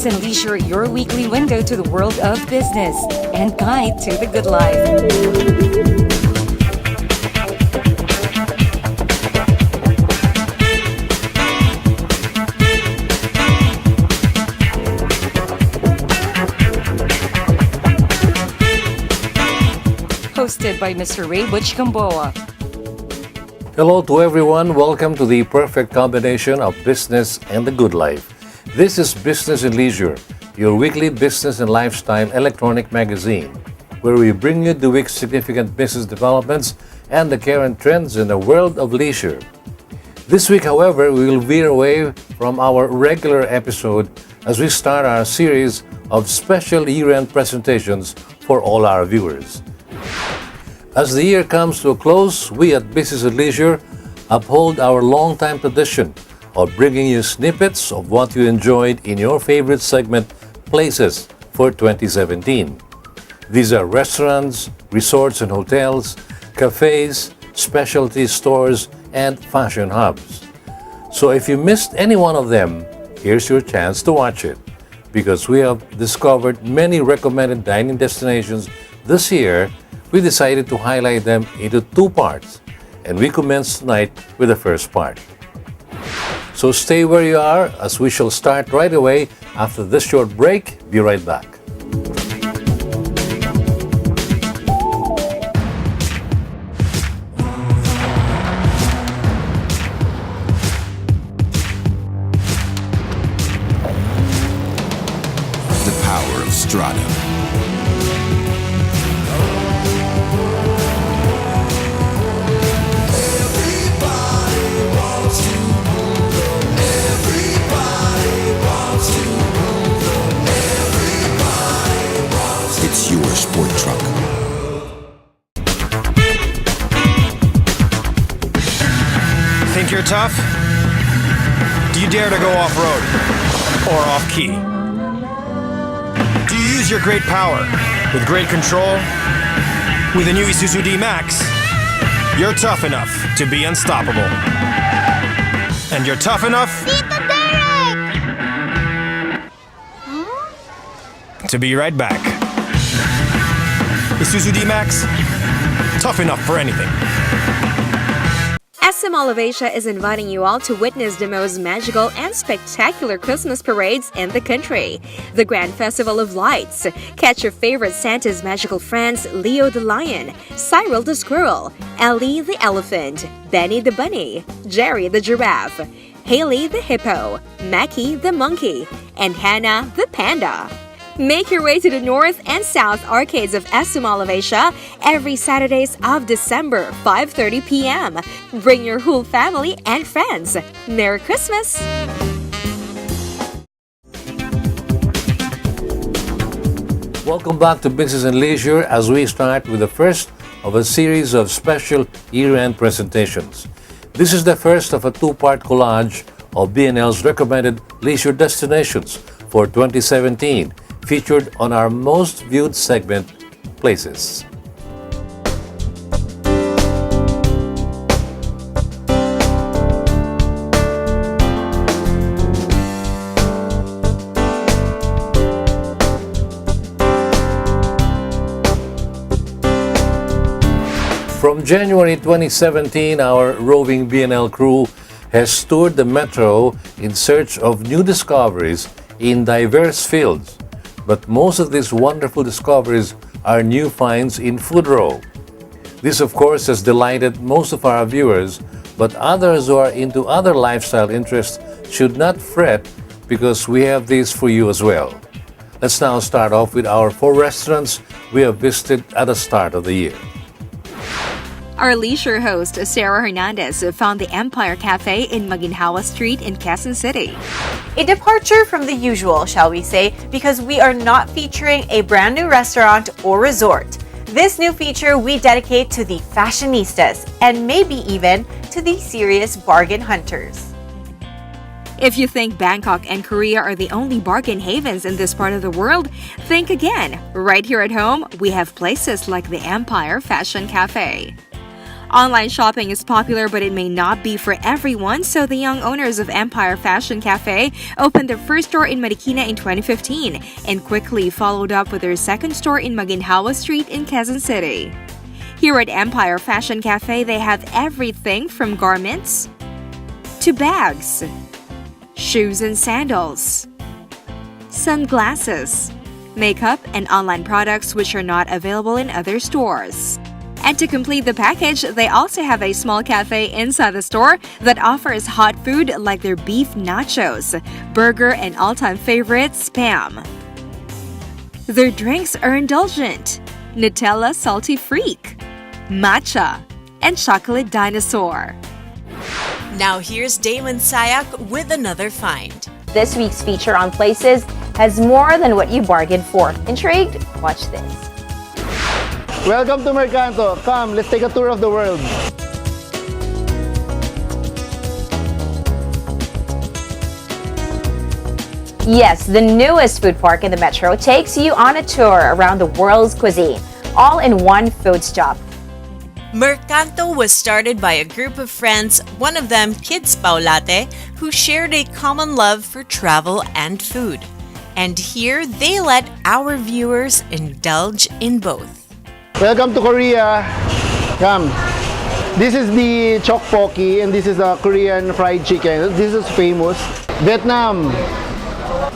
Business and Leisure, your weekly window to the world of business and guide to the good life. Hosted by Mr. Ray Butch Gamboa. Hello to everyone. Welcome to the perfect combination of business and the good life. This is Business and Leisure, your weekly business and lifestyle electronic magazine, where we bring you the week's significant business developments and the current trends in the world of leisure. This week, however, we will veer away from our regular episode as we start our series of special year-end presentations for all our viewers. As the year comes to a close, we at Business and Leisure uphold our long-time tradition of bringing you snippets of what you enjoyed in your favorite segment, Places, for 2017. These are restaurants, resorts and hotels, cafes, specialty stores, and fashion hubs. So if you missed any one of them, here's your chance to watch it, because we have discovered many recommended dining destinations this year. We decided to highlight them into two parts, and we commence tonight with the first part. So stay where you are as we shall start right away after this short break. Be right back. The power of Strata. It's your sport truck. Think you're tough? Do you dare to go off-road or off-key? Do you use your great power with great control? With the new Isuzu D-Max, you're tough enough to be unstoppable. And you're tough enough to be right back. Isuzu D-Max, tough enough for anything. SM Mall of Asia is inviting you all to witness the most magical and spectacular Christmas parades in the country. The Grand Festival of Lights. Catch your favorite Santa's magical friends Leo the Lion, Cyril the Squirrel, Ellie the Elephant, Benny the Bunny, Jerry the Giraffe, Haley the Hippo, Mackie the Monkey, and Hannah the Panda. Make your way to the North and South arcades of SM Mall of Asia every Saturdays of December, 5:30 p.m. Bring your whole family and friends. Merry Christmas! Welcome back to Business and Leisure as we start with the first of a series of special year-end presentations. This is the first of a two-part collage of BNL's recommended leisure destinations for 2017, featured on our most viewed segment, Places. From January 2017, our roving BNL crew has toured the metro in search of new discoveries in diverse fields. But most of these wonderful discoveries are new finds in Food Row. This, of course, has delighted most of our viewers, but others who are into other lifestyle interests should not fret because we have these for you as well. Let's now start off with our 4 restaurants we have visited at the start of the year. Our leisure host, Sarah Hernandez, found the Empire Cafe in Maginhawa Street in Quezon City. A departure from the usual, shall we say, because we are not featuring a brand new restaurant or resort. This new feature we dedicate to the fashionistas and maybe even to the serious bargain hunters. If you think Bangkok and Korea are the only bargain havens in this part of the world, think again. Right here at home, we have places like the Empire Fashion Cafe. Online shopping is popular, but it may not be for everyone, so the young owners of Empire Fashion Cafe opened their first store in Marikina in 2015 and quickly followed up with their second store in Maginhawa Street in Quezon City. Here at Empire Fashion Cafe, they have everything from garments to bags, shoes and sandals, sunglasses, makeup, and online products which are not available in other stores. And to complete the package, they also have a small cafe inside the store that offers hot food like their beef nachos, burger, and all-time favorite, Spam. Their drinks are indulgent: Nutella Salty Freak, Matcha, and Chocolate Dinosaur. Now here's Damon Sayak with another find. This week's feature on Places has more than what you bargained for. Intrigued? Watch this. Welcome to Mercanto. Come, let's take a tour of the world. Yes, the newest food park in the metro takes you on a tour around the world's cuisine, all in one food stop. Mercanto was started by a group of friends, one of them Kids Paulate, who shared a common love for travel and food. And here they let our viewers indulge in both. Welcome to Korea. Come. This is the tteokbokki and this is a Korean fried chicken. This is famous. Vietnam.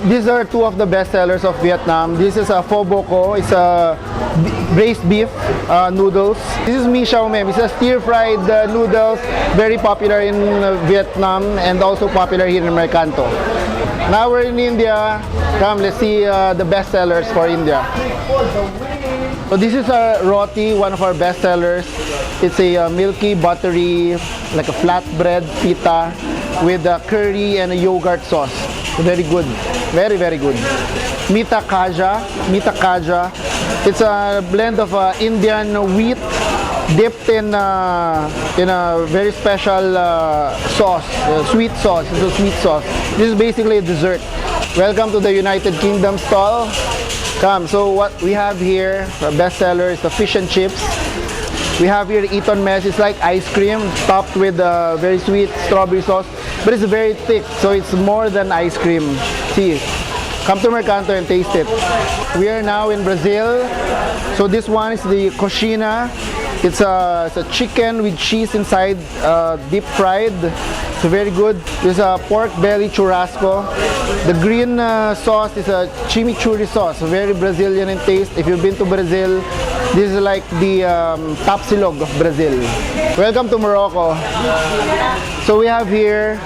These are two of the best sellers of Vietnam. This is a pho bo ko. It's a braised beef noodles. This is mi chow mein. It's a stir-fried noodles, very popular in Vietnam and also popular here in Mercanto. Now we're in India. Come, let's see the best sellers for India. So this is a roti, one of our best sellers. It's a milky, buttery, like a flatbread pita with a curry and a yogurt sauce. Very good. Very, very good. Mita kaja. It's a blend of Indian wheat dipped in a very special sauce, sweet sauce. It's a sweet sauce. This is basically a dessert. Welcome to the United Kingdom stall. Come, so what we have here, our best seller is the fish and chips. We have here Eton Mess. It's like ice cream topped with very sweet strawberry sauce, but it's very thick, so it's more than ice cream. See, come to Mercanto and taste it. We are now in Brazil. So this one is the coxina. It's a chicken with cheese inside, deep fried. So very good. There's a pork belly churrasco. The green sauce is a chimichurri sauce, very Brazilian in taste. If you've been to Brazil, this is like the tapsilog of Brazil. Welcome to Morocco. So we have here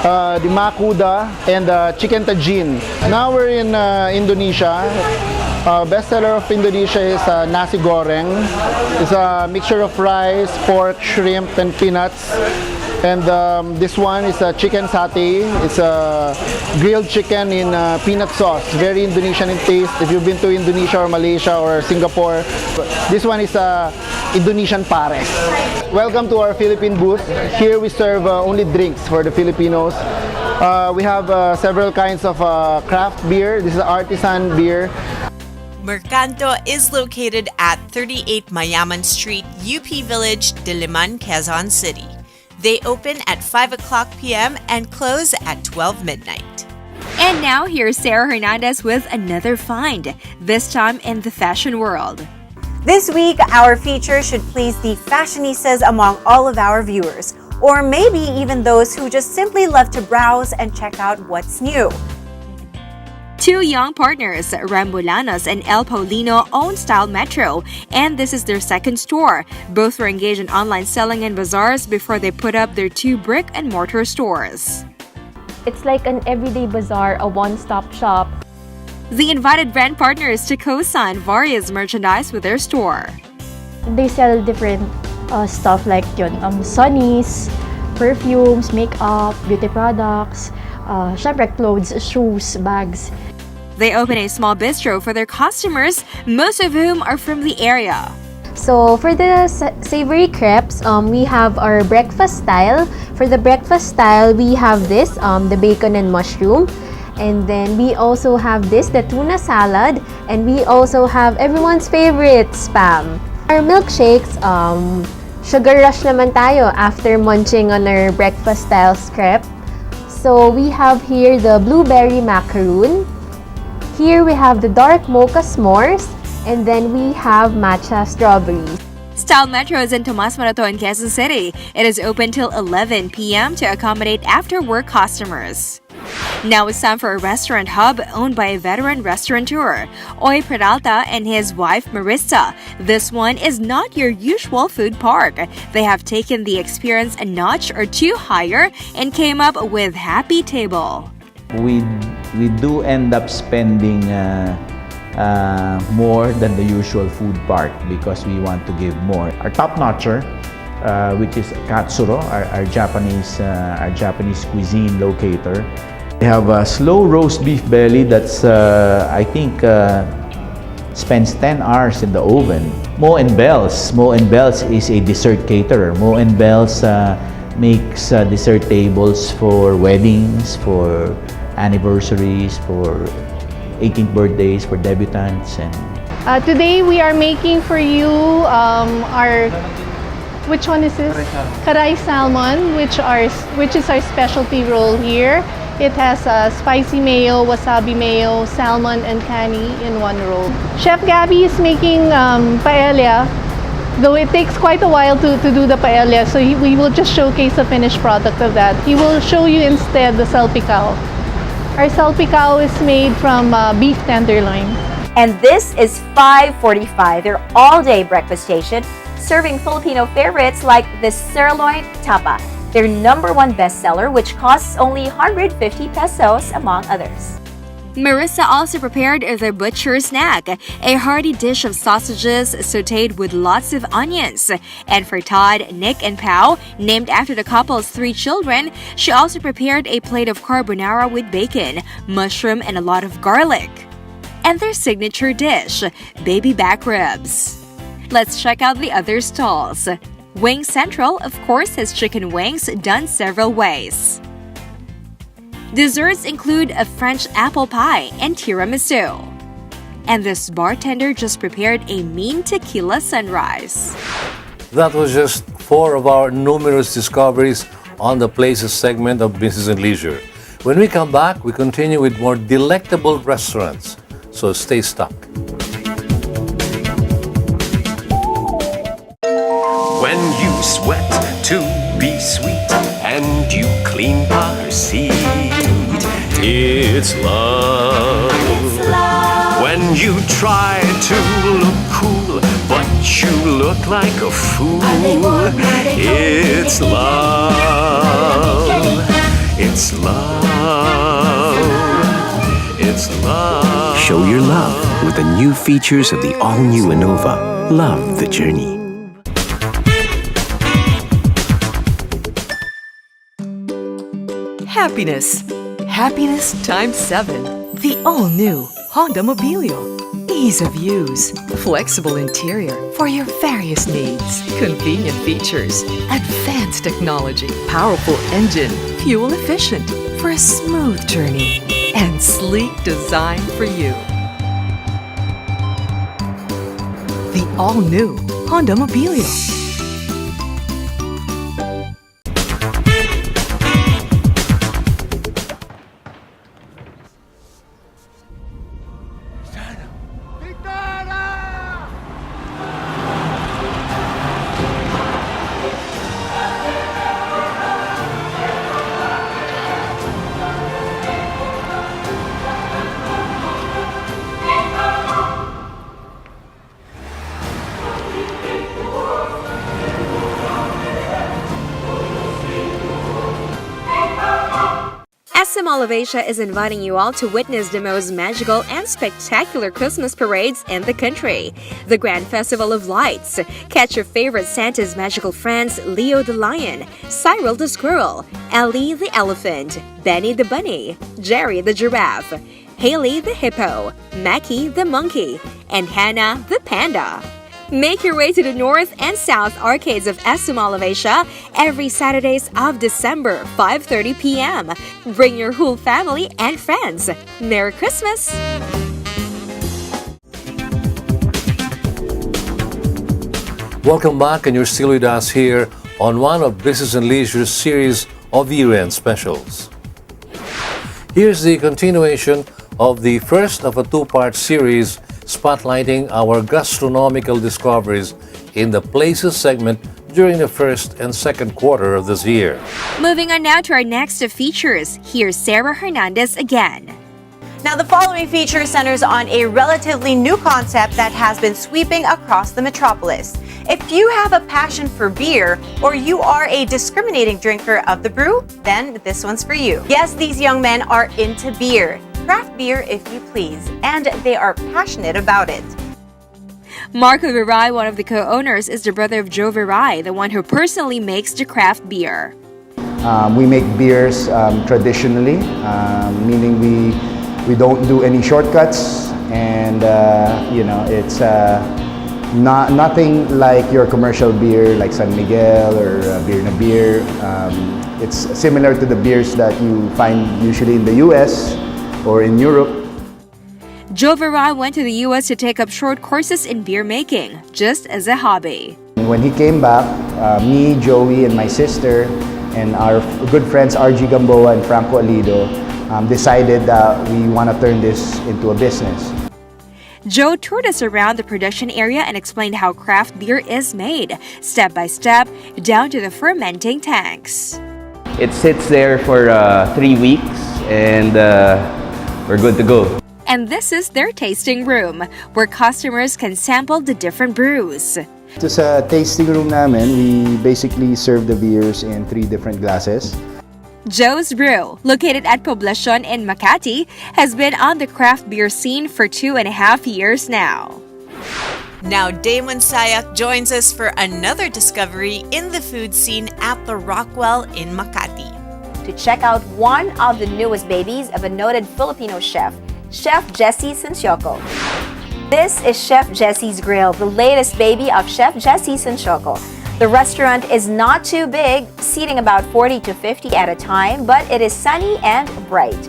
the makuda and chicken tajin. Now we're in Indonesia. Bestseller of Indonesia is nasi goreng. It's a mixture of rice, pork, shrimp, and peanuts. And this one is a chicken satay. It's a grilled chicken in peanut sauce. Very Indonesian in taste. If you've been to Indonesia or Malaysia or Singapore, this one is Indonesian pares. Welcome to our Philippine booth. Here we serve only drinks for the Filipinos. We have several kinds of craft beer. This is artisan beer. Mercanto is located at 38 Mayaman Street, UP Village, Diliman, Quezon City. They open at 5 o'clock p.m. and close at 12 midnight. And now here's Sarah Hernandez with another find, this time in the fashion world. This week, our feature should please the fashionistas among all of our viewers, or maybe even those who just simply love to browse and check out what's new. Two young partners, Rambulanos and El Paulino, own Style Metro, and this is their second store. Both were engaged in online selling and bazaars before they put up their two brick-and-mortar stores. It's like an everyday bazaar, a one-stop shop. The invited brand partners to co-sign various merchandise with their store. They sell different stuff like sunnies, perfumes, makeup, beauty products, syempre clothes, shoes, bags. They open a small bistro for their customers, most of whom are from the area. So for the savory crepes, we have our breakfast style. For the breakfast style, we have this, the bacon and mushroom. And then we also have this, the tuna salad. And we also have everyone's favorite, Spam. Our milkshakes, sugar rush naman tayo after munching on our breakfast style crepe. So we have here the blueberry macaroon. Here we have the dark mocha s'mores, and then we have matcha strawberries. Style Metro is in Tomas Morato in Quezon City. It is open till 11 p.m. to accommodate after-work customers. Now it's time for a restaurant hub owned by a veteran restaurateur, Oy Peralta and his wife Marissa. This one is not your usual food park. They have taken the experience a notch or two higher and came up with Happy Table. We do end up spending more than the usual food park because we want to give more. Our top notcher, which is Katsuro, our Japanese cuisine locator. We have a slow roast beef belly that's I think spends 10 hours in the oven. Mo and Bells. Mo and Bells is a dessert caterer. Mo and Bells makes dessert tables for weddings, for anniversaries, for 18th birthdays, for debutants. And today we are making for you which one is this? Karay salmon, which is our specialty roll here. It has spicy mayo, wasabi mayo, salmon, and kani in one roll. Chef Gabby is making paella, though it takes quite a while to do the paella, so we will just showcase the finished product of that. He will show you instead the salpicao. Our salpicao is made from beef tenderloin. And this is 545, their all-day breakfast station, serving Filipino favorites like the sirloin tapa, their #1 bestseller, which costs only 150 pesos, among others. Marissa also prepared their butcher snack, a hearty dish of sausages sautéed with lots of onions. And for Todd, Nick, and Pao, named after the couple's 3 children, she also prepared a plate of carbonara with bacon, mushroom, and a lot of garlic. And their signature dish, baby back ribs. Let's check out the other stalls. Wing Central, of course, has chicken wings done several ways. Desserts include a French apple pie and tiramisu. And this bartender just prepared a mean tequila sunrise. That was just 4 of our numerous discoveries on the Places segment of Business and Leisure. When we come back, we continue with more delectable restaurants. So stay stuck. When you sweat to be sweet and you clean bar seat, it's love. When you try to look cool but you look like a fool, it's love. It's love. It's love. Show your love with the new features of the all-new Innova. Love the journey. Happiness. Happiness times 7. The all-new Honda Mobilio. Ease of use. Flexible interior for your various needs. Convenient features. Advanced technology. Powerful engine. Fuel efficient for a smooth journey. And sleek design for you. The all-new Honda Mobilio. SM Mall of Asia is inviting you all to witness the most magical and spectacular Christmas parades in the country. The Grand Festival of Lights. Catch your favorite Santa's magical friends Leo the Lion, Cyril the Squirrel, Ellie the Elephant, Benny the Bunny, Jerry the Giraffe, Haley the Hippo, Mackie the Monkey, and Hannah the Panda. Make your way to the north and south arcades of SM Mall of Asia every Saturdays of December, 5:30 p.m. Bring your whole family and friends. Merry Christmas! Welcome back, and you're still with us here on one of Business and Leisure's series of year-end specials. Here's the continuation of the first of a two-part series spotlighting our gastronomical discoveries in the Places segment during the first and second quarter of this year. Moving on now to our next features. Here's Sarah Hernandez again. Now, the following feature centers on a relatively new concept that has been sweeping across the metropolis. If you have a passion for beer or you are a discriminating drinker of the brew, then this one's for you. Yes, these young men are into beer, craft beer if you please, and they are passionate about it. Marco Viray, one of the co-owners, is the brother of Joe Viray, the one who personally makes the craft beer. We make beers traditionally, meaning we don't do any shortcuts, and it's nothing like your commercial beer like San Miguel or Beer na Beer. It's similar to the beers that you find usually in the US or in Europe. Joe Viray went to the US to take up short courses in beer making, just as a hobby. When he came back, me, Joey, and my sister, and our good friends RG Gamboa and Franco Alido decided that we want to turn this into a business. Joe toured us around the production area and explained how craft beer is made, step by step, down to the fermenting tanks. It sits there for 3 weeks and we're good to go. And this is their tasting room, where customers can sample the different brews. Ito sa tasting room namin, we basically serve the beers in 3 different glasses. Joe's Brew, located at Poblacion in Makati, has been on the craft beer scene for 2.5 years now. Now Damon Sayak joins us for another discovery in the food scene at the Rockwell in Makati. To check out one of the newest babies of a noted Filipino chef, Chef Jessie Sanchoco. This is Chef Jessie's Grill, the latest baby of Chef Jessie Sanchoco. The restaurant is not too big, seating about 40 to 50 at a time, but it is sunny and bright.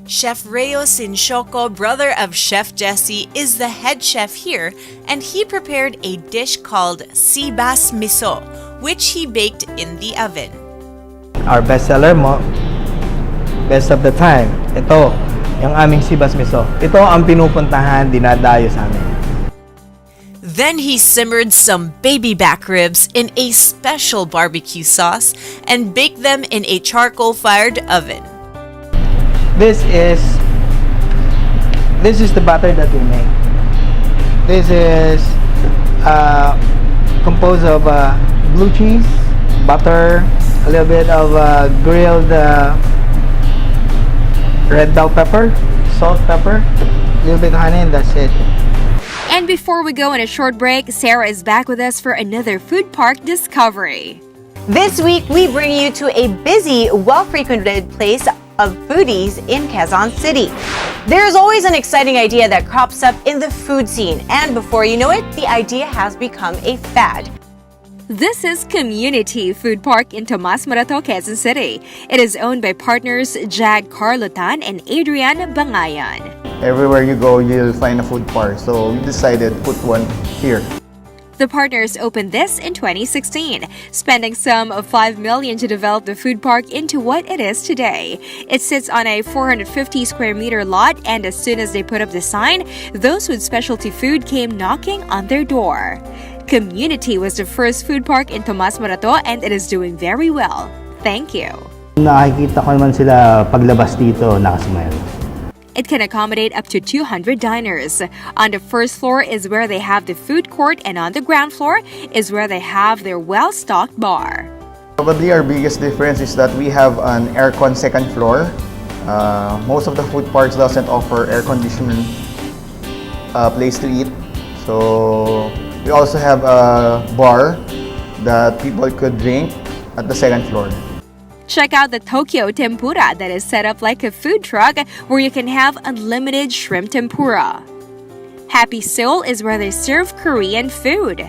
Chef Rayo Sinchoco, brother of Chef Jessie, is the head chef here, and he prepared a dish called Sibas Miso, which he baked in the oven. Our bestseller mo, best of the time, ito, yung aming Sibas Miso. Ito ang pinupuntahan, dinadayo sa amin. Then he simmered some baby back ribs in a special barbecue sauce and baked them in a charcoal-fired oven. This is the batter that we make. This is composed of blue cheese, butter, a little bit of grilled red bell pepper, salt, pepper, a little bit of honey, and that's it. And before we go on a short break, Sarah is back with us for another food park discovery. This week, we bring you to a busy, well-frequented place of foodies in Quezon City. There's always an exciting idea that crops up in the food scene, and before you know it, the idea has become a fad. This is Community Food Park in Tomas Morato, Quezon City. It is owned by partners Jag Carlotan and Adrian Bangayan. Everywhere you go, you'll find a food park. So we decided to put one here. The partners opened this in 2016, spending some of $5 million to develop the food park into what it is today. It sits on a 450 square meter lot, and as soon as they put up the sign, those with specialty food came knocking on their door. Community was the first food park in Tomas Morato, and it is doing very well. Thank you. Nakikita ko naman sila paglabas dito, nakasmile. It can accommodate up to 200 diners. On the first floor is where they have the food court, and on the ground floor is where they have their well-stocked bar. Probably our biggest difference is that we have an aircon second floor. Most of the food parks doesn't offer air-conditioned place to eat. So we also have a bar that people could drink at the second floor. Check out the Tokyo Tempura that is set up like a food truck where you can have unlimited shrimp tempura. Happy Soul is where they serve Korean food.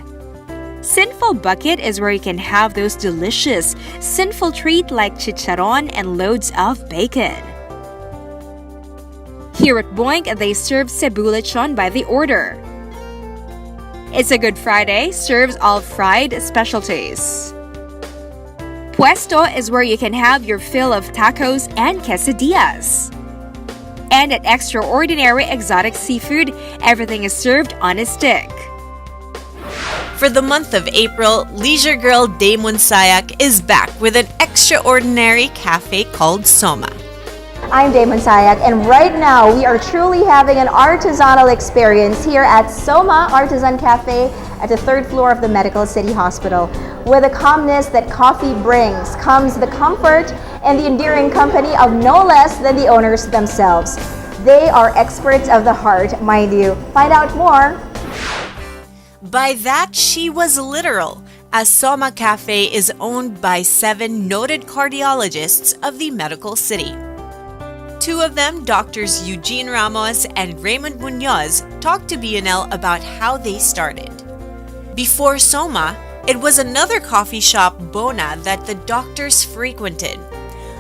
Sinful Bucket is where you can have those delicious sinful treat like chicharon and loads of bacon. Here at Boink, they serve cebu lechon by the order. It's a Good Friday, serves all fried specialties. Puesto is where you can have your fill of tacos and quesadillas. And at Extraordinary Exotic Seafood, everything is served on a stick. For the month of April, leisure girl Damon Sayak is back with an extraordinary cafe called Soma. I'm Damon Sayak, and right now we are truly having an artisanal experience here at Soma Artisan Cafe at the 3rd floor of the Medical City Hospital. With the calmness that coffee brings comes the comfort and the endearing company of no less than the owners themselves. They are experts of the heart, mind you. Find out more. By that, she was literal, as Soma Cafe is owned by 7 noted cardiologists of the Medical City. 2 of them, Doctors Eugene Ramos and Raymond Munoz, talked to BNL about how they started. Before Soma, it was another coffee shop, Bona, that the doctors frequented.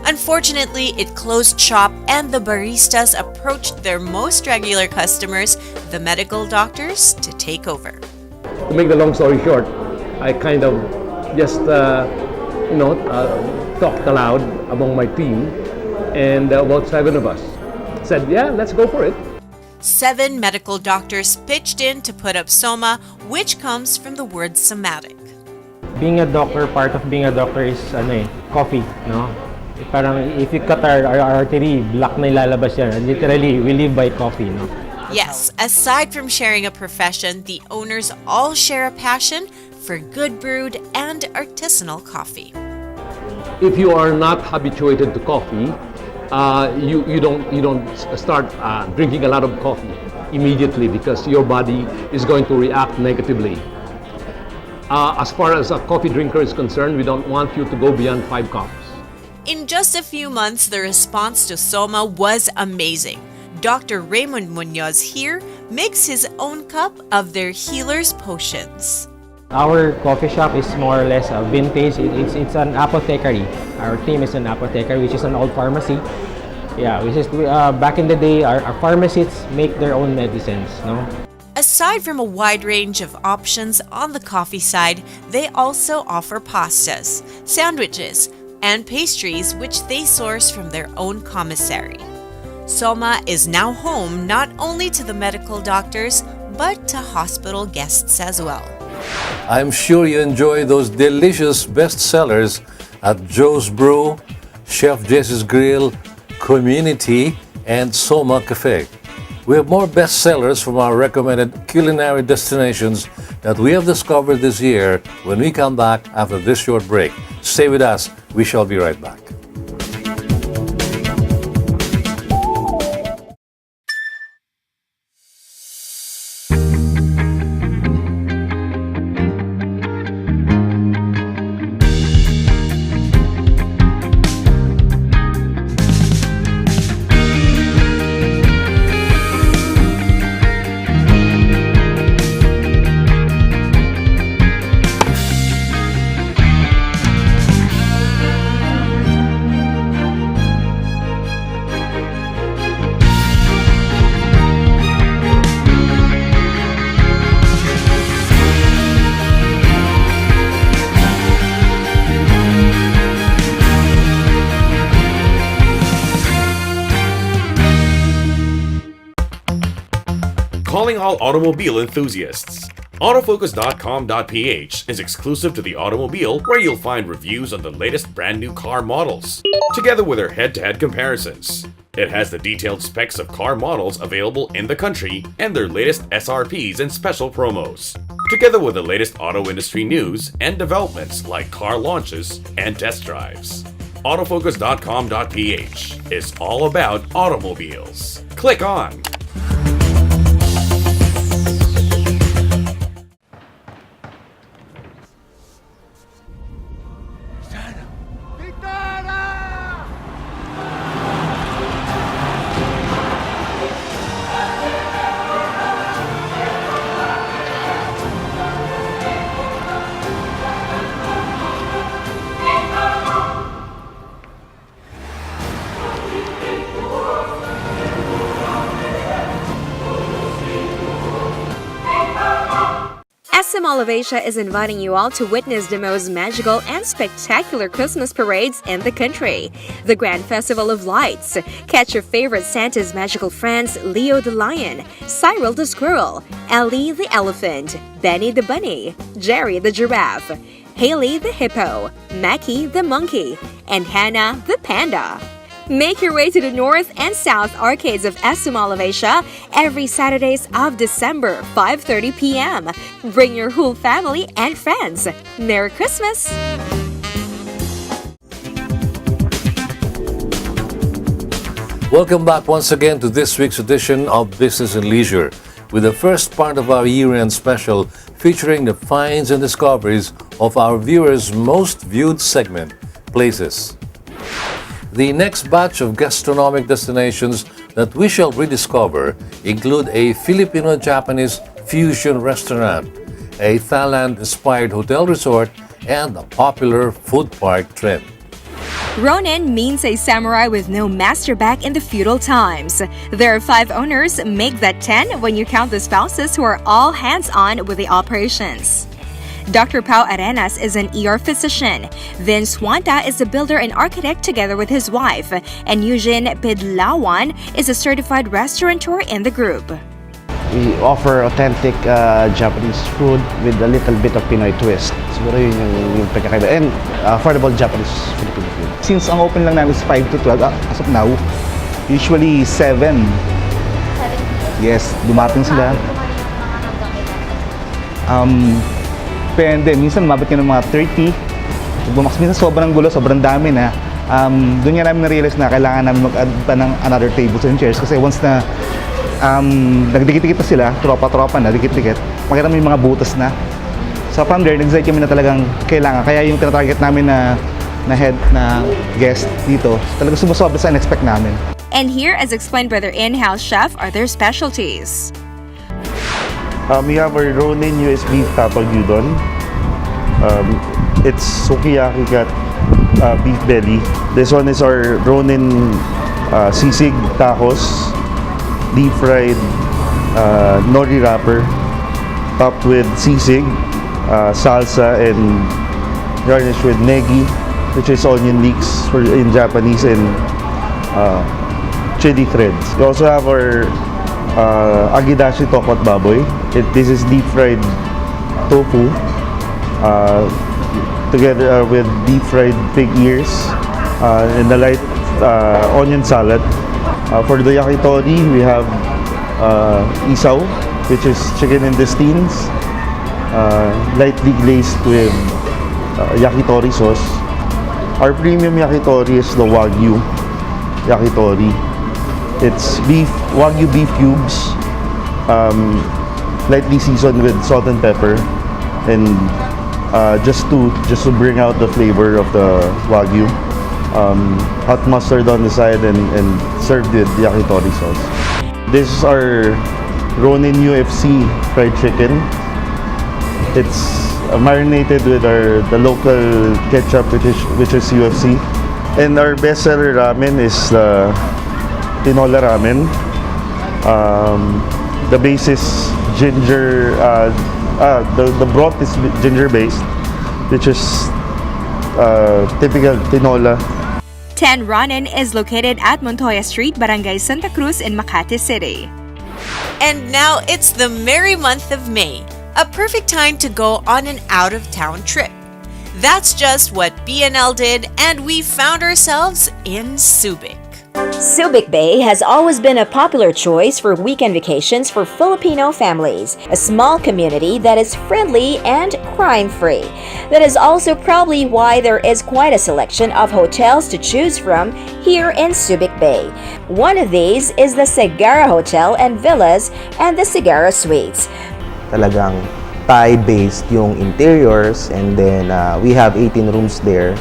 Unfortunately, it closed shop and the baristas approached their most regular customers, the medical doctors, to take over. To make the long story short, I kind of just, talked aloud among my team. And about 7 of us said, yeah, let's go for it. 7 medical doctors pitched in to put up Soma, which comes from the word somatic. Being a doctor, part of being a doctor is coffee, no? Parang if you cut our artery, black na ilalabas yan. Literally, we live by coffee, no? Yes, aside from sharing a profession, the owners all share a passion for good brewed and artisanal coffee. If you are not habituated to coffee, you don't start drinking a lot of coffee immediately because your body is going to react negatively. As far as a coffee drinker is concerned, we don't want you to go beyond 5 cups. In just a few months, the response to Soma was amazing. Dr. Raymond Munoz here makes his own cup of their healer's potions. Our coffee shop is more or less a vintage. It's an apothecary. Our team is an apothecary, which is an old pharmacy. Yeah, which is back in the day, our pharmacists make their own medicines, no? Aside from a wide range of options on the coffee side, they also offer pastas, sandwiches, and pastries which they source from their own commissary. Soma is now home not only to the medical doctors, but to hospital guests as well. I'm sure you enjoy those delicious bestsellers at Joe's Brew, Chef Jesse's Grill, Community, and Soma Cafe. We have more bestsellers from our recommended culinary destinations that we have discovered this year when we come back after this short break. Stay with us. We shall be right back. Calling all automobile enthusiasts. Autofocus.com.ph is exclusive to the automobile, where you'll find reviews on the latest brand new car models, together with their head-to-head comparisons. It has the detailed specs of car models available in the country and their latest SRPs and special promos, together with the latest auto industry news and developments like car launches and test drives. Autofocus.com.ph is all about automobiles. Click on. SM Mall of Asia is inviting you all to witness the most magical and spectacular Christmas parades in the country. The Grand Festival of Lights. Catch your favorite Santa's magical friends Leo the Lion, Cyril the Squirrel, Ellie the Elephant, Benny the Bunny, Jerry the Giraffe, Haley the Hippo, Mackie the Monkey, and Hannah the Panda. Make your way to the north and south arcades of SM Mall of Asia every Saturdays of December, 5:30 p.m. Bring your whole family and friends. Merry Christmas! Welcome back once again to this week's edition of Business and Leisure, with the first part of our year-end special featuring the finds and discoveries of our viewers' most viewed segment, Places. The next batch of gastronomic destinations that we shall rediscover include a Filipino-Japanese fusion restaurant, a Thailand-inspired hotel resort, and a popular food park trend. Ronin means a samurai with no master back in the feudal times. There are 5 owners, make that 10 when you count the spouses who are all hands-on with the operations. Dr. Pao Arenas is an ER physician. Vince Wanta is a builder and architect together with his wife. And Eugene Pidlawan is a certified restaurateur in the group. We offer authentic Japanese food with a little bit of Pinoy twist. Siguro yun yung pagkakaiba. And affordable Japanese Filipino food. Since ang open lang namin is 5 to 12, as of now, usually 7. Yes, dumating sila. Depende, minsan mabot ka ng mga 30. Minsan sobrang gulo, sobrang dami na. Doon nga namin na-realize na kailangan namin mag-add pa ng another tables and chairs kasi once na nagdikit-dikit na sila, tropa-tropa na, dikit-dikit, makita mo yung mga butas na. So from there, nag-decide kami na talagang kailangan. Kaya yung tinatarget namin na head na guest dito, talagang sumusobra sa in-expect namin. And here, as explained by their in-house chef, are their specialties. We have our Ronin USB Tapa Gyudon. It's sukiyaki got beef belly. This one is our Ronin sisig tacos, deep fried nori wrapper, topped with sisig, salsa, and garnished with negi, which is onion leeks in Japanese, and chili threads. We also have our agidashi tokot baboy. This is deep fried tofu together with deep fried pig ears and a light onion salad. For the yakitori, we have isaw, which is chicken intestines, lightly glazed with yakitori sauce. Our premium yakitori is the Wagyu yakitori. It's Wagyu beef cubes, lightly seasoned with salt and pepper, and just to bring out the flavor of the Wagyu. Hot mustard on the side and served with yakitori sauce. This is our Ronin UFC fried chicken. It's marinated with the local ketchup, which is UFC. And our bestseller ramen is the Tinola ramen. The base is ginger. The broth is ginger based, which is typical Tinola. 10 Ronin is located at Montoya Street, Barangay Santa Cruz in Makati City. And now it's the merry month of May, a perfect time to go on an out-of-town trip. That's just what BNL did, and we found ourselves in Subic. Subic Bay has always been a popular choice for weekend vacations for Filipino families, a small community that is friendly and crime-free. That is also probably why there is quite a selection of hotels to choose from here in Subic Bay. One of these is the Segara Hotel and Villas and the Segara Suites. Talagang Thai-based yung interiors, and then we have 18 rooms there.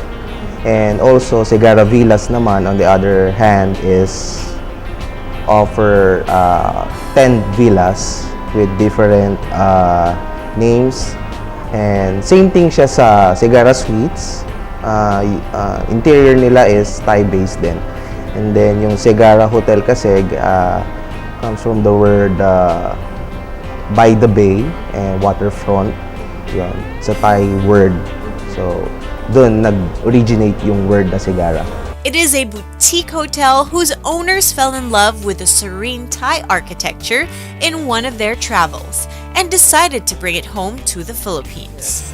And also Segara Villas naman, on the other hand, is offer 10 villas with different names, and same thing siya sa Segara Suites. Interior nila is Thai-based din. And then yung Segara Hotel kasi comes from the word by the bay and waterfront. Yun, it's a Thai word. So, doon nag-originate yung word na Sigara. It is a boutique hotel whose owners fell in love with the serene Thai architecture in one of their travels and decided to bring it home to the Philippines.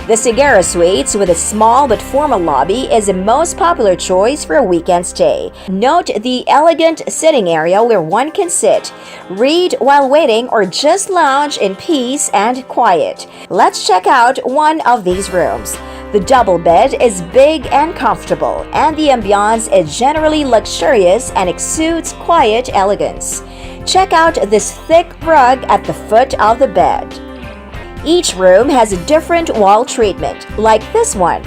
The Sigara Suites with a small but formal lobby is the most popular choice for a weekend stay. Note the elegant sitting area where one can sit, read while waiting, or just lounge in peace and quiet. Let's check out one of these rooms. The double bed is big and comfortable, and the ambiance is generally luxurious and exudes quiet elegance. Check out this thick rug at the foot of the bed. Each room has a different wall treatment, like this one.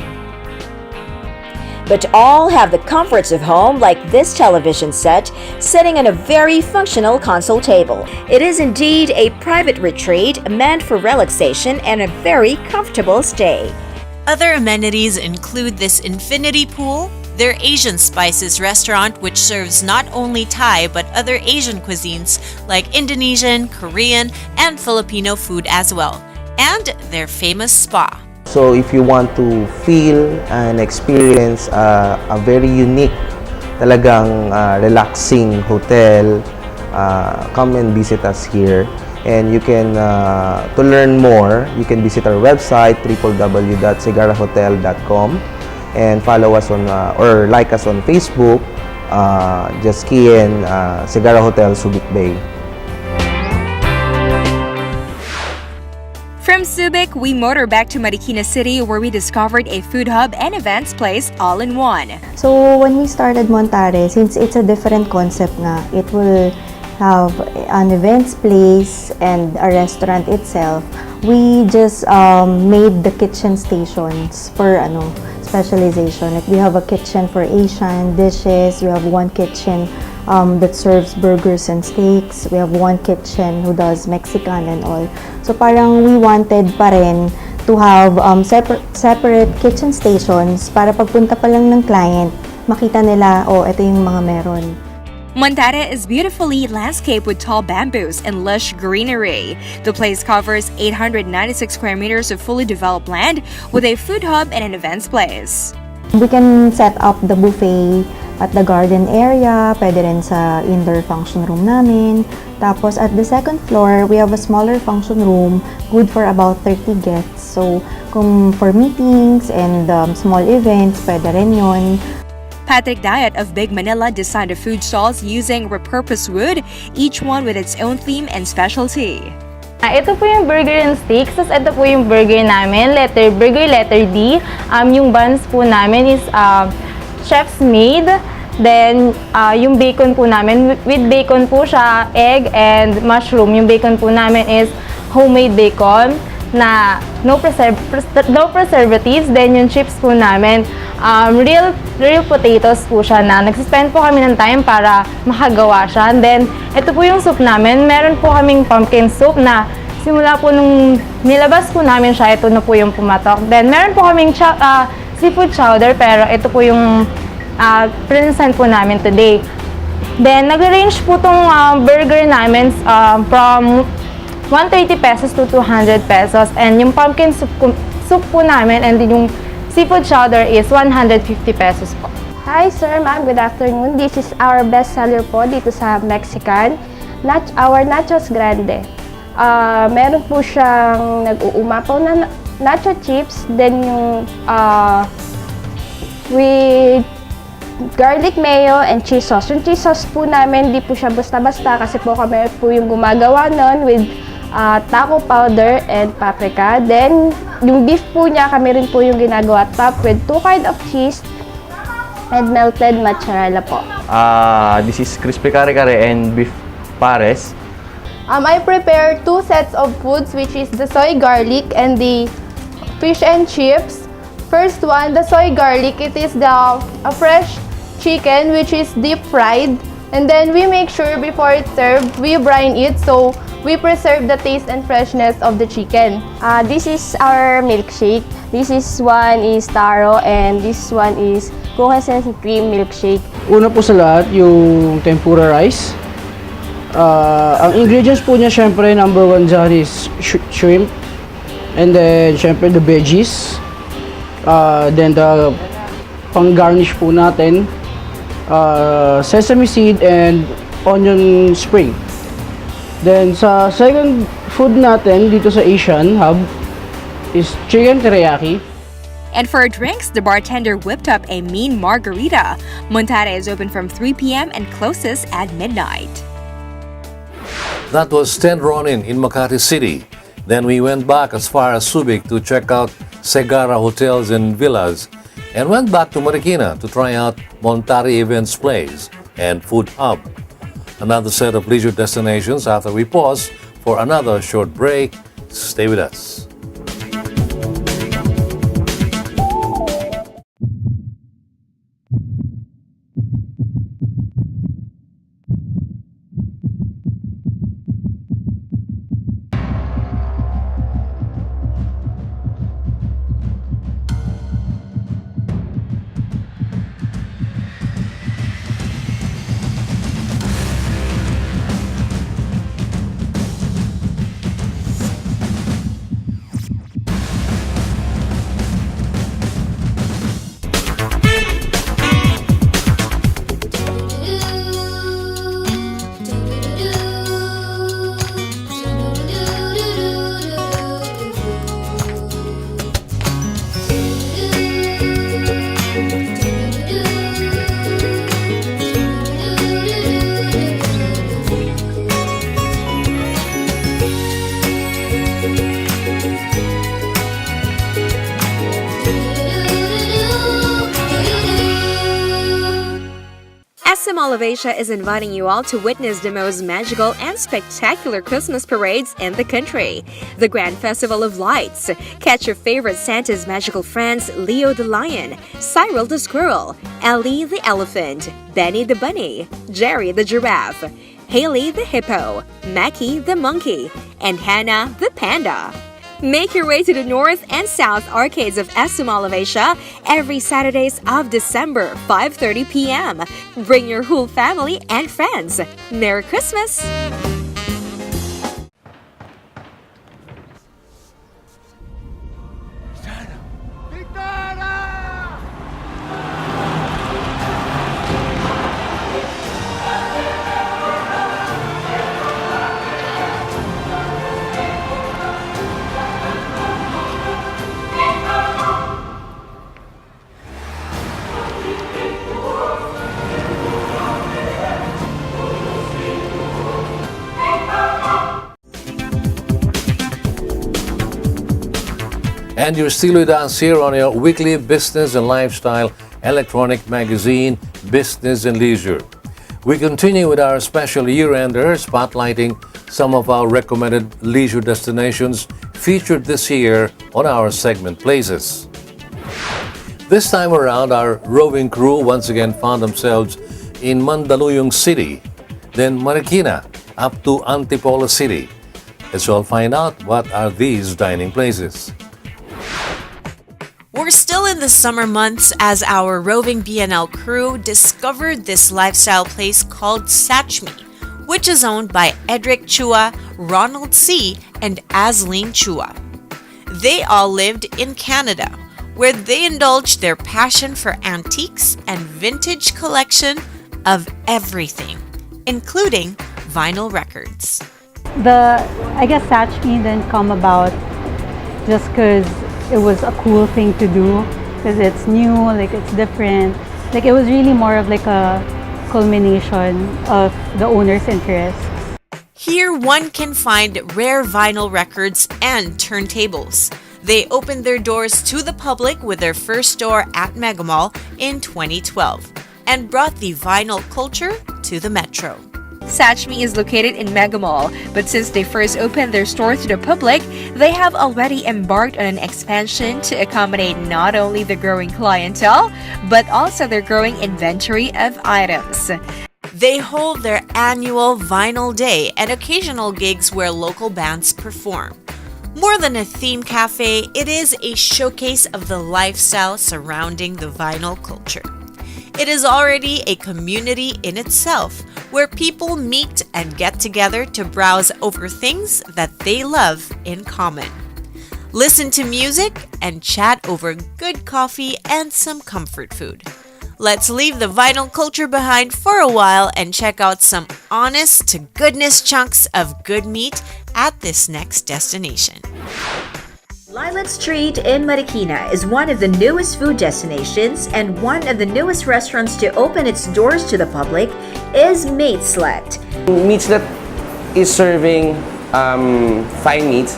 But all have the comforts of home, like this television set, sitting on a very functional console table. It is indeed a private retreat meant for relaxation and a very comfortable stay. Other amenities include this infinity pool, their Asian Spices restaurant, which serves not only Thai but other Asian cuisines like Indonesian, Korean, and Filipino food as well, and their famous spa. So if you want to feel and experience a very unique, talagang relaxing hotel, come and visit us here. And you can, to learn more, you can visit our website, www.sigarahotel.com, and follow us on, or like us on Facebook. Just key in Sigara Hotel, Subic Bay. From Subic, we motor back to Marikina City where we discovered a food hub and events place all in one. So when we started Montare, since it's a different concept nga, it will have an events place and a restaurant itself. We just made the kitchen stations for specialization. Like we have a kitchen for Asian dishes, we have one kitchen that serves burgers and steaks. We have one kitchen who does Mexican and all. So parang we wanted pa rin to have separate kitchen stations para pagpunta pa lang ng client, makita nila, oh, ito yung mga meron. Montare is beautifully landscaped with tall bamboos and lush greenery. The place covers 896 square meters of fully developed land with a food hub and an events place. We can set up the buffet at the garden area, pwede rin sa indoor function room namin. Tapos at the second floor, we have a smaller function room, good for about 30 guests. So kung for meetings and small events, pwede rin yun. Patrick Diet of Big Manila designed the food stalls using repurposed wood, each one with its own theme and specialty. Ito po yung burger and steaks. Tapos ito po yung burger namin, burger letter D. Yung buns po namin is chef's made. Then, yung bacon po namin, with bacon po siya, egg and mushroom. Yung bacon po namin is homemade bacon na no preservatives. Then, yung chips po namin, real potatoes po siya na nagsispend po kami ng time para makagawa siya. And then, ito po yung soup namin. Meron po kaming pumpkin soup na simula po nung nilabas po namin siya, ito na po yung pumatok. Then, meron po kaming seafood chowder, pero ito po yung present po namin today. Then, nag-range po tong burger namin from 130 pesos to 200 pesos. And yung pumpkin soup po namin and yung seafood chowder is 150 pesos po. Hi sir, ma'am. Good afternoon. This is our best seller po dito sa Mexican. Our Nachos Grande. Meron po siyang nag-uumapaw na nacho chips. Then yung with garlic mayo and cheese sauce. Yung cheese sauce po namin, di po siya basta-basta kasi po kami po yung gumagawa nun with taco powder and paprika. Then, yung beef po niya, kami rin po yung ginagawa top with 2 kinds of cheese and melted mozzarella po. This is crispy kare-kare and beef pares. I prepare 2 sets of foods, which is the soy garlic and the fish and chips. First one, the soy garlic, it is a fresh chicken which is deep fried. And then we make sure before it's served, we brine it so we preserve the taste and freshness of the chicken. This is our milkshake. This one is taro and this one is cookies and cream milkshake. Una po sa lahat, yung tempura rice. Ang ingredients po niya, syempre, number 1 dyan is shrimp. And then, syempre, the veggies. Then, the pang-garnish po natin, sesame seed and onion spring. Then, sa second food natin dito sa Asian Hub is chicken teriyaki. And for drinks, the bartender whipped up a mean margarita. Montare is open from 3 p.m. and closes at midnight. That was Sten Ronin in Makati City. Then we went back as far as Subic to check out Segara Hotels and Villas and went back to Marikina to try out Montare Events Place and Food Hub. Another set of leisure destinations after we pause for another short break. Stay with us. SM Mall of Asia is inviting you all to witness the most magical and spectacular Christmas parades in the country. The Grand Festival of Lights. Catch your favorite Santa's magical friends Leo the Lion, Cyril the Squirrel, Ellie the Elephant, Benny the Bunny, Jerry the Giraffe, Haley the Hippo, Mackie the Monkey, and Hannah the Panda. Make your way to the north and south arcades of SM Mall of Asia every Saturdays of December, 5:30 p.m. Bring your whole family and friends. Merry Christmas! And you're still with us here on your weekly business and lifestyle electronic magazine, Business and Leisure. We continue with our special year-ender spotlighting some of our recommended leisure destinations featured this year on our segment Places. This time around, our roving crew once again found themselves in Mandaluyong City, then Marikina, up to Antipolo City. Let's all find out what are these dining places. We're still in the summer months as our roving BNL crew discovered this lifestyle place called Satchme, which is owned by Edric Chua, Ronald C., and Asleen Chua. They all lived in Canada, where they indulged their passion for antiques and vintage collection of everything, including vinyl records. I guess Satchme didn't come about just because it was a cool thing to do, because it's new, like it's different. Like it was really more of like a culmination of the owner's interests. Here one can find rare vinyl records and turntables. They opened their doors to the public with their first store at Megamall in 2012 and brought the vinyl culture to the metro. Satchme is located in Megamall, but since they first opened their store to the public, they have already embarked on an expansion to accommodate not only the growing clientele, but also their growing inventory of items. They hold their annual Vinyl Day and occasional gigs where local bands perform. More than a theme cafe, it is a showcase of the lifestyle surrounding the vinyl culture. It is already a community in itself, where people meet and get together to browse over things that they love in common. listen to music, and chat over good coffee and some comfort food. Let's leave the vinyl culture behind for a while and check out some honest to goodness chunks of good meat at this next destination. Lilac Street in Marikina is one of the newest food destinations, and one of the newest restaurants to open its doors to the public is Meat Slut. Meat Slut is serving fine meats.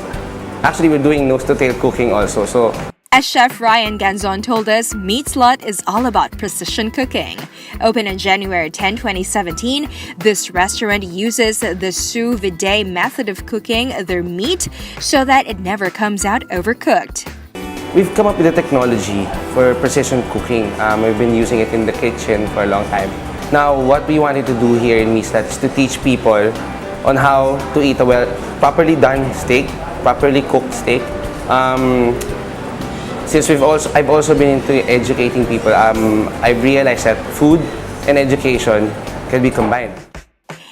Actually, we're doing nose-to-tail cooking also. So, as Chef Ryan Ganzon told us, Meat Slut is all about precision cooking. Opened on January 10, 2017, this restaurant uses the sous vide method of cooking their meat so that it never comes out overcooked. we've come up with a technology for precision cooking. We've been using it in the kitchen for a long time. Now, what we wanted to do here in Meat Slut is to teach people on how to eat a properly done steak, properly cooked steak. Since I've also been into educating people, I've realized that food and education can be combined.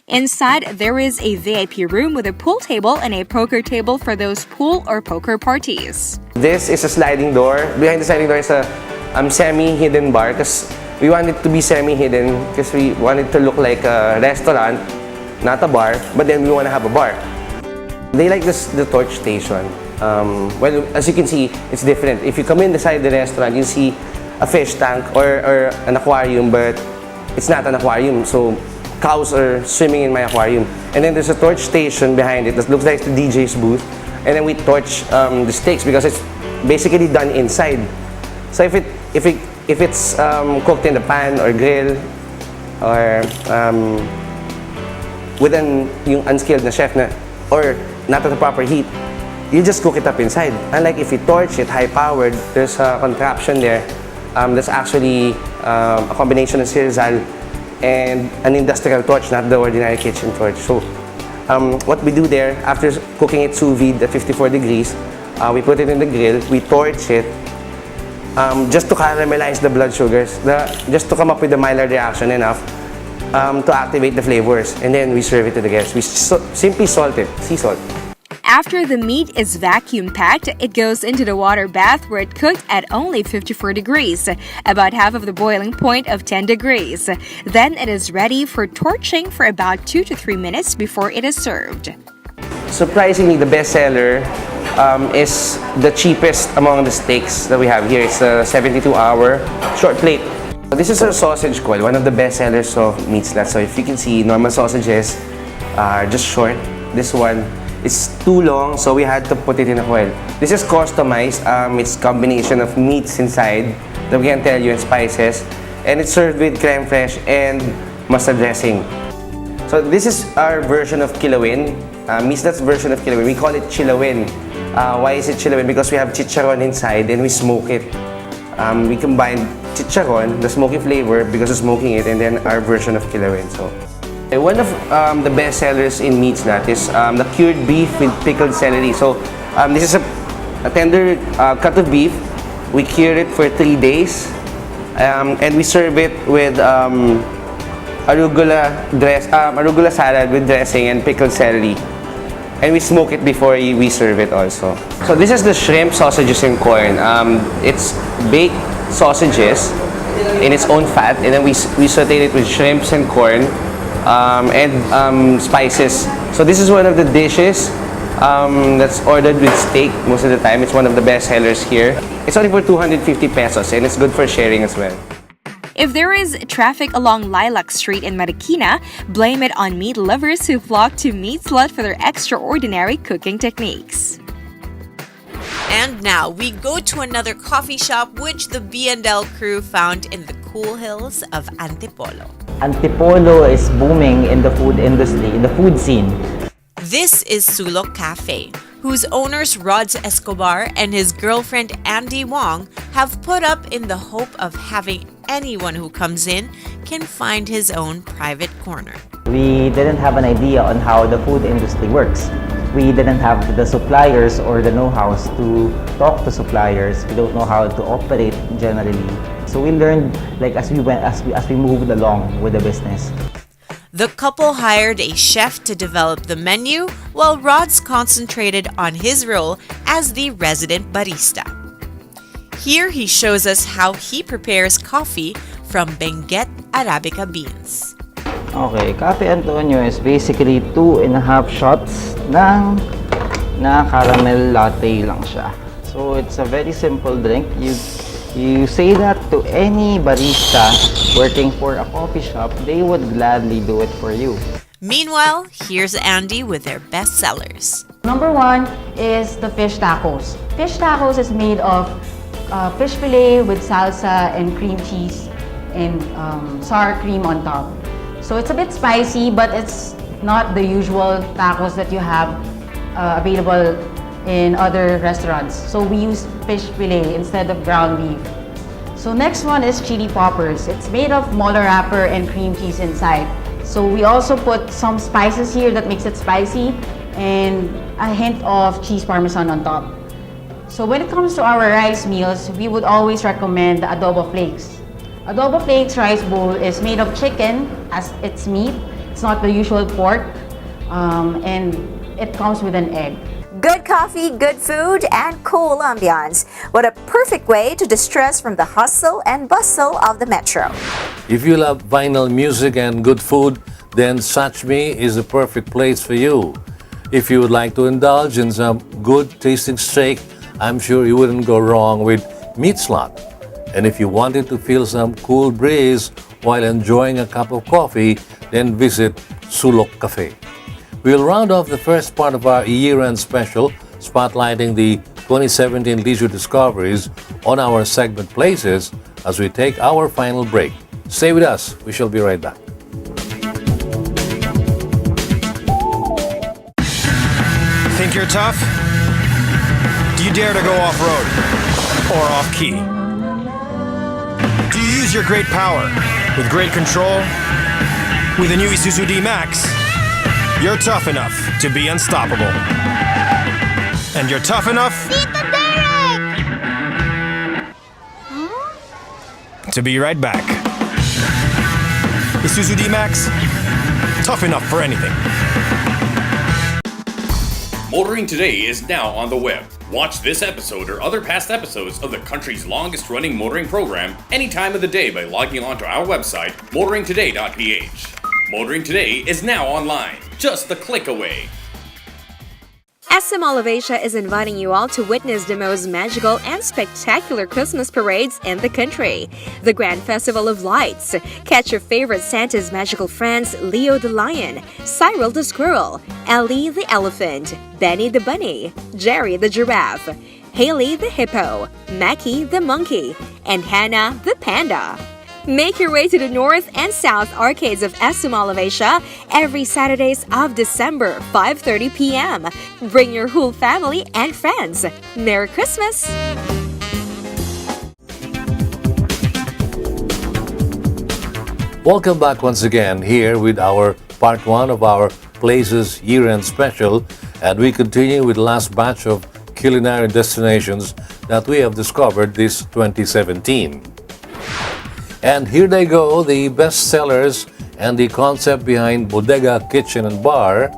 Inside, there is a VIP room with a pool table and a poker table for those pool or poker parties. This is a sliding door. Behind the sliding door is a semi-hidden bar because we want it to be semi-hidden because we want it to look like a restaurant, not a bar, but then we want to have a bar. They like the torch station. Well, as you can see, it's different. If you come inside the restaurant, you see a fish tank or an aquarium, but it's not an aquarium. So cows are swimming in my aquarium. And then there's a torch station behind it that looks like the DJ's booth. And then we torch the steaks because it's basically done inside. So if it's cooked in the pan or grill or with an unskilled na chef na, or not at the proper heat, you just cook it up inside. Unlike if you torch it high-powered, there's a contraption there. That's actually a combination of Sirzal and an industrial torch, not the ordinary kitchen torch. So what we do there, after cooking it sous vide at 54 degrees, we put it in the grill, we torch it just to caramelize the blood sugars, just to come up with the Maillard reaction enough to activate the flavors. And then we serve it to the guests. We simply salt it, sea salt. After the meat is vacuum packed, it goes into the water bath where it cooked at only 54 degrees, about half of the boiling point of 10 degrees. Then it is ready for torching for about 2 to 3 minutes before it is served. Surprisingly, the best seller is the cheapest among the steaks that we have here. It's a 72-hour short plate. This is our sausage coil, one of the best sellers of Meat Slut. So if you can see, normal sausages are just short. This one, it's too long, so we had to put it in a coil. This is customized. It's a combination of meats inside that we can tell you and spices. And it's served with creme fraiche and mustard dressing. So this is our version of kilawin. Meat Slut's version of kilawin. We call it chilawin. Why is it chilawin? Because we have chicharon inside and we smoke it. We combine chicharon, the smoky flavor, because of smoking it, and then our version of kilawin. So one of the best sellers in Meat Slut is the cured beef with pickled celery. So this is a tender cut of beef. We cure it for 3 days, and we serve it with arugula salad with dressing and pickled celery. And we smoke it before we serve it also. So this is the shrimp sausages and corn. It's baked sausages in its own fat, and then we saute it with shrimps and corn and spices. So this is one of the dishes that's ordered with steak most of the time. It's one of the best sellers here. It's only for 250 pesos and it's good for sharing as well. If there is traffic along Lilac Street in Marikina, blame it on meat lovers who flock to Meat Slut for their extraordinary cooking techniques. And now we go to another coffee shop which the B&L crew found in the cool hills of Antipolo. Antipolo is booming in the food industry, in the food scene. This is Sulok Cafe, whose owners Rods Escobar and his girlfriend Andy Wong have put up in the hope of having anyone who comes in can find his own private corner. We didn't have an idea on how the food industry works. We didn't have the suppliers or the know-how to talk to suppliers. We don't know how to operate generally. So we learned like as we moved along with the business. The couple hired a chef to develop the menu, while Rods concentrated on his role as the resident barista. Here he shows us how he prepares coffee from Benguet Arabica beans. Okay, Cafe Antonio is basically 2.5 shots na caramel latte lang siya. So it's a very simple drink. You say that to any barista working for a coffee shop, they would gladly do it for you. Meanwhile, here's Andy with their best sellers. Number one is the fish tacos. Fish tacos is made of fish fillet with salsa and cream cheese and sour cream on top. So it's a bit spicy, but it's not the usual tacos that you have available in other restaurants. So we use fish fillet instead of ground beef. So next one is chili poppers. It's made of molo wrapper and cream cheese inside. So we also put some spices here that makes it spicy and a hint of cheese parmesan on top. So when it comes to our rice meals, we would always recommend the adobo flakes. Adobo flakes rice bowl is made of chicken as its meat. It's not the usual pork, and it comes with an egg. Good coffee, good food, and cool ambiance. What a perfect way to distress from the hustle and bustle of the metro. If you love vinyl music and good food, then Sachmi is the perfect place for you. If you would like to indulge in some good tasting steak, I'm sure you wouldn't go wrong with Meat Slot. And if you wanted to feel some cool breeze while enjoying a cup of coffee, then visit Sulok Cafe. We'll round off the first part of our year-end special, spotlighting the 2017 leisure discoveries on our segment Places as we take our final break. Stay with us. We shall be right back. Think you're tough? Do you dare to go off-road or off-key? Do you use your great power with great control? With the new Isuzu D-Max, you're tough enough to be unstoppable. And you're tough enough to be right back. Isuzu D-Max, tough enough for anything. Motoring Today is now on the web. Watch this episode or other past episodes of the country's longest running motoring program any time of the day by logging on to our website, motoringtoday.ph. Motoring Today is now online, just a click away. SM Mall of Asia is inviting you all to witness the most magical and spectacular Christmas parades in the country. The Grand Festival of Lights. Catch your favorite Santa's magical friends Leo the Lion, Cyril the Squirrel, Ellie the Elephant, Benny the Bunny, Jerry the Giraffe, Haley the Hippo, Mackie the Monkey, and Hannah the Panda. Make your way to the north and south arcades of SM Mall of Asia every Saturdays of December, 5:30 p.m. Bring your whole family and friends. Merry Christmas! Welcome back once again here with our part 1 of our Places year-end special, and we continue with the last batch of culinary destinations that we have discovered this 2017. And here they go, the best sellers and the concept behind Bodega Kitchen and Bar,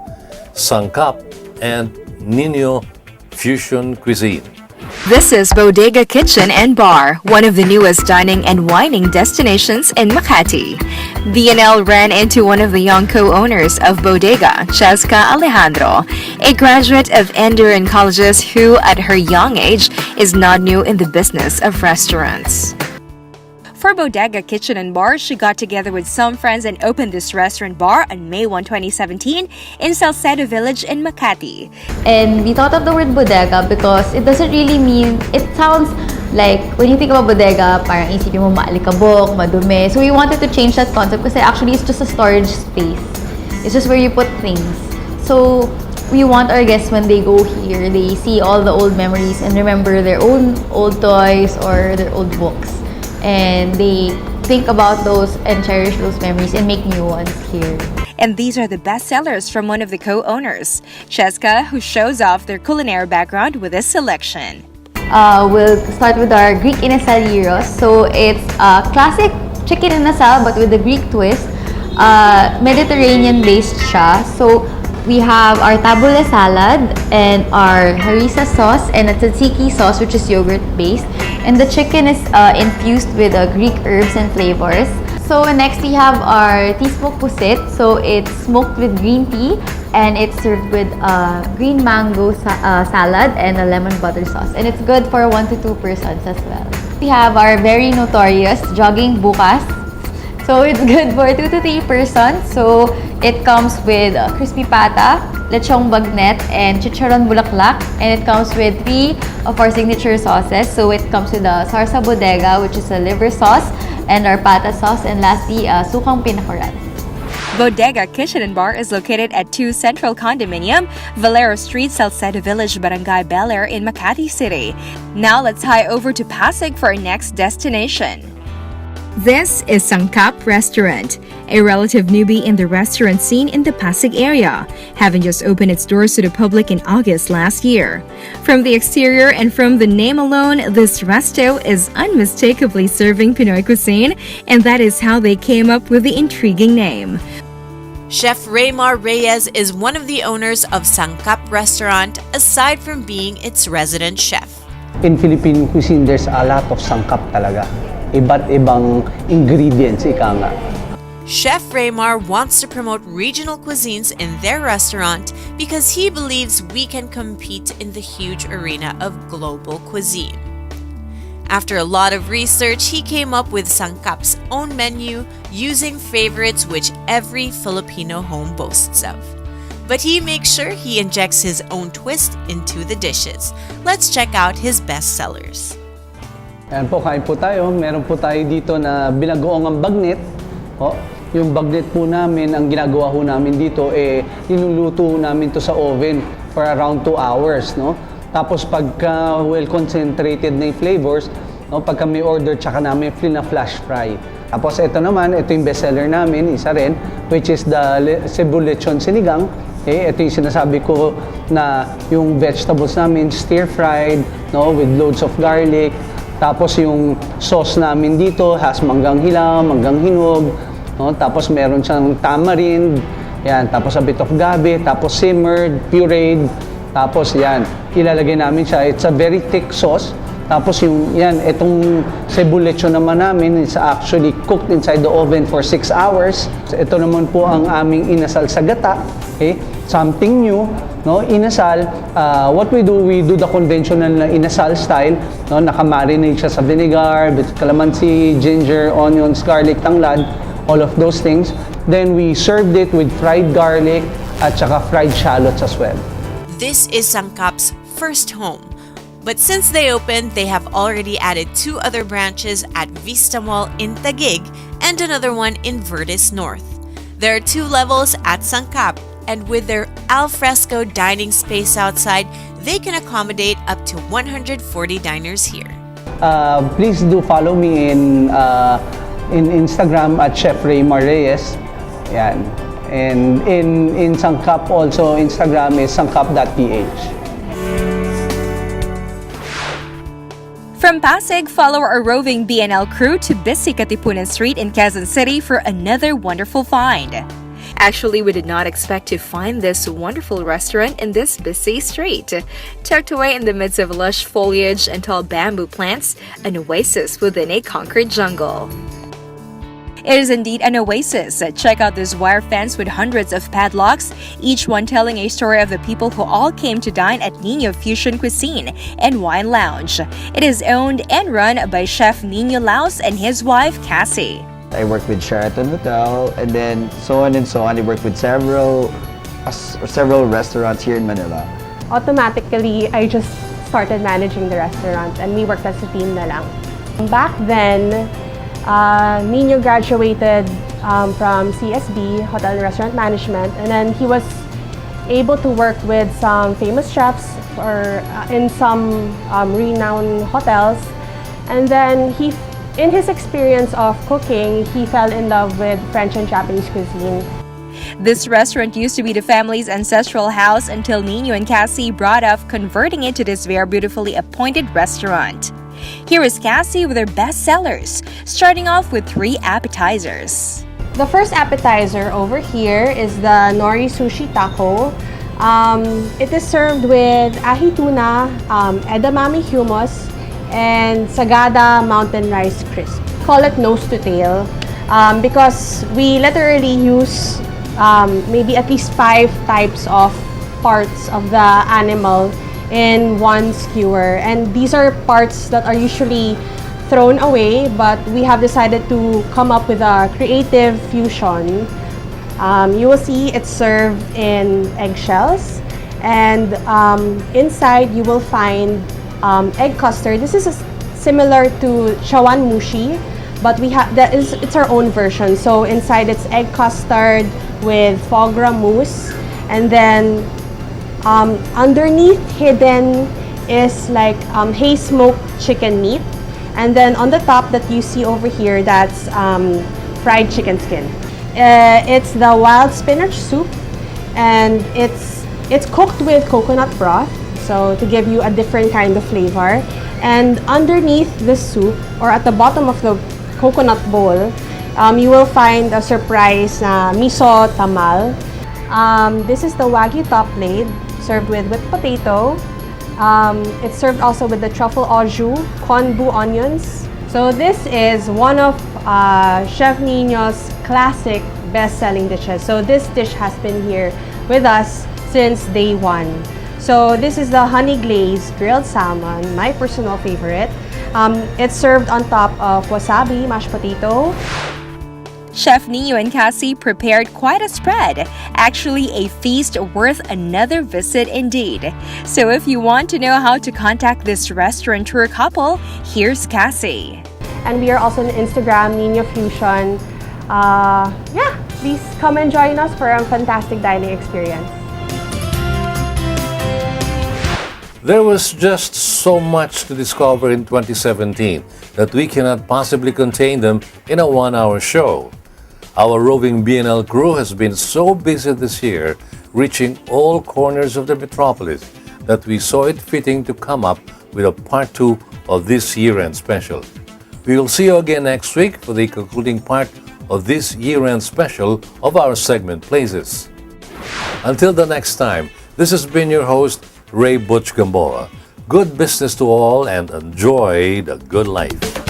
Sangkap, and Nino Fusion Cuisine. This is Bodega Kitchen and Bar, one of the newest dining and wining destinations in Makati. BNL ran into one of the young co-owners of Bodega, Cheska Alejandro, a graduate of Enderun Colleges who, at her young age, is not new in the business of restaurants. For Bodega Kitchen and Bar, she got together with some friends and opened this restaurant bar on May 1, 2017 in Salcedo Village in Makati. And we thought of the word bodega because it doesn't really mean, it sounds like when you think about bodega, parang isipin mo maalikabok, madumi. So we wanted to change that concept kasi actually it's just a storage space. It's just where you put things. So we want our guests when they go here, they see all the old memories and remember their own old toys or their old books. And they think about those and cherish those memories and make new ones here. And these are the best sellers from one of the co-owners, Cheska, who shows off their culinary background with this selection. We'll start with our Greek inasal gyros. So it's a classic chicken inasal but with a Greek twist. Mediterranean-based siya. So, we have our tabule salad and our harissa sauce and a tzatziki sauce, which is yogurt-based. And the chicken is infused with Greek herbs and flavors. So next we have our tea smoked pusit. So it's smoked with green tea and it's served with green mango salad and a lemon butter sauce. And it's good for 1 to 2 persons as well. We have our very notorious jogging bukas. So it's good for 2 to 3 persons. So it comes with crispy pata, lechong bagnet, and chicharon bulaklak. And it comes with 3 of our signature sauces. So it comes with the sarsa bodega, which is a liver sauce, and our pata sauce, and lastly, sukang pinakuran. Bodega Kitchen and Bar is located at 2 Central Condominium, Valero Street, Salcedo Village, Barangay Bel Air in Makati City. Now let's hie over to Pasig for our next destination. This is Sangkap Restaurant, a relative newbie in the restaurant scene in the Pasig area, having just opened its doors to the public in August last year. From the exterior and from the name alone, this resto is unmistakably serving Pinoy cuisine, and that is how they came up with the intriguing name. Chef Raymar Reyes is one of the owners of Sangkap Restaurant, aside from being its resident chef. In Philippine cuisine, there's a lot of sangkap talaga. Iba't ibang ingredients, ika nga. Chef Raymar wants to promote regional cuisines in their restaurant because he believes we can compete in the huge arena of global cuisine. After a lot of research, he came up with Sangkap's own menu using favorites which every Filipino home boasts of. But he makes sure he injects his own twist into the dishes. Let's check out his bestsellers. Ayan po, kain po tayo. Meron po tayo dito na binagoong ang bagnet. Yung bagnet po namin, ang ginagawa po namin dito, niluluto namin to sa oven for around 2 hours. No? Tapos pagka well concentrated na yung flavors, pagka may order, tsaka namin flash fry. Tapos ito naman, ito yung bestseller namin, isa rin, which is the Cebu Lechon Sinigang. Ito yung sinasabi ko na yung vegetables namin, stir-fried, with loads of garlic. Tapos yung sauce namin dito has manggang hilaw, manggang hinog, tapos meron siyang tamarind, yan, tapos a bit of gabi, tapos simmered, pureed, tapos yan, ilalagay namin siya. It's a very thick sauce. Tapos yung yan, itong Cebu Lechon naman namin is actually cooked inside the oven for 6 hours. Ito naman po ang aming inasal sa gata. Okay? Something new, inasal. What we do the conventional na inasal style, nakamarinate siya sa vinegar, with calamansi, ginger, onions, garlic, tanglad, all of those things. Then we served it with fried garlic at saka fried shallots as well. This is Sangkap's first home. But since they opened, they have already added 2 other branches at Vista Mall in Taguig and another one in Vertis North. There are 2 levels at Sangkap, and with their alfresco dining space outside, they can accommodate up to 140 diners here. Please do follow me in Instagram at Chef Raymar Reyes. Yan. And in Sangkap also, Instagram is sangkap.ph. From Pasig, follow our roving BNL crew to busy Katipunan Street in Quezon City for another wonderful find. Actually, we did not expect to find this wonderful restaurant in this busy street. Tucked away in the midst of lush foliage and tall bamboo plants, an oasis within a concrete jungle. It is indeed an oasis. Check out this wire fence with hundreds of padlocks, each one telling a story of the people who all came to dine at Nino Fusion Cuisine and Wine Lounge. It is owned and run by Chef Nino Laos and his wife, Cassie. I worked with Sheraton Hotel, and then so on and so on. I worked with several restaurants here in Manila. Automatically, I just started managing the restaurant and we worked as a team na lang. Back then, Nino graduated from CSB, Hotel and Restaurant Management, and then he was able to work with some famous chefs in some renowned hotels. And then in his experience of cooking, he fell in love with French and Japanese cuisine. This restaurant used to be the family's ancestral house until Nino and Cassie brought up converting it to this very beautifully appointed restaurant. Here is Cassie with her best sellers, starting off with 3 appetizers. The first appetizer over here is the nori sushi taco. It is served with ahi tuna, edamame hummus, and sagada mountain rice crisp. Call it nose to tail because we literally use maybe at least 5 types of parts of the animal in one skewer, and these are parts that are usually thrown away, but we have decided to come up with a creative fusion. You will see it's served in eggshells, and inside you will find egg custard. This is similar to chawan mushi, but it's our own version. So inside it's egg custard with foie gras mousse, and then underneath hidden is like hay smoked chicken meat. And then on the top that you see over here, that's fried chicken skin. It's the wild spinach soup, and it's cooked with coconut broth, so to give you a different kind of flavor. And underneath the soup, or at the bottom of the coconut bowl, you will find a surprise miso tamal. This is the wagyu top plate, served with whipped potato. It's served also with the truffle au jus, konbu onions. So this is one of Chef Nino's classic best-selling dishes. So this dish has been here with us since day one. So this is the honey glazed grilled salmon, my personal favorite. It's served on top of wasabi, mashed potato. Chef Nino and Cassie prepared quite a spread, actually a feast worth another visit indeed. So if you want to know how to contact this restaurateur couple, here's Cassie. And we are also on Instagram, Nino Fusion. Please come and join us for a fantastic dining experience. There was just so much to discover in 2017 that we cannot possibly contain them in a one-hour show. Our roving BNL crew has been so busy this year, reaching all corners of the metropolis, that we saw it fitting to come up with a part 2 of this year-end special. We will see you again next week for the concluding part of this year-end special of our segment Places. Until the next time, this has been your host, Ray Butch Gamboa. Good business to all and enjoy the good life.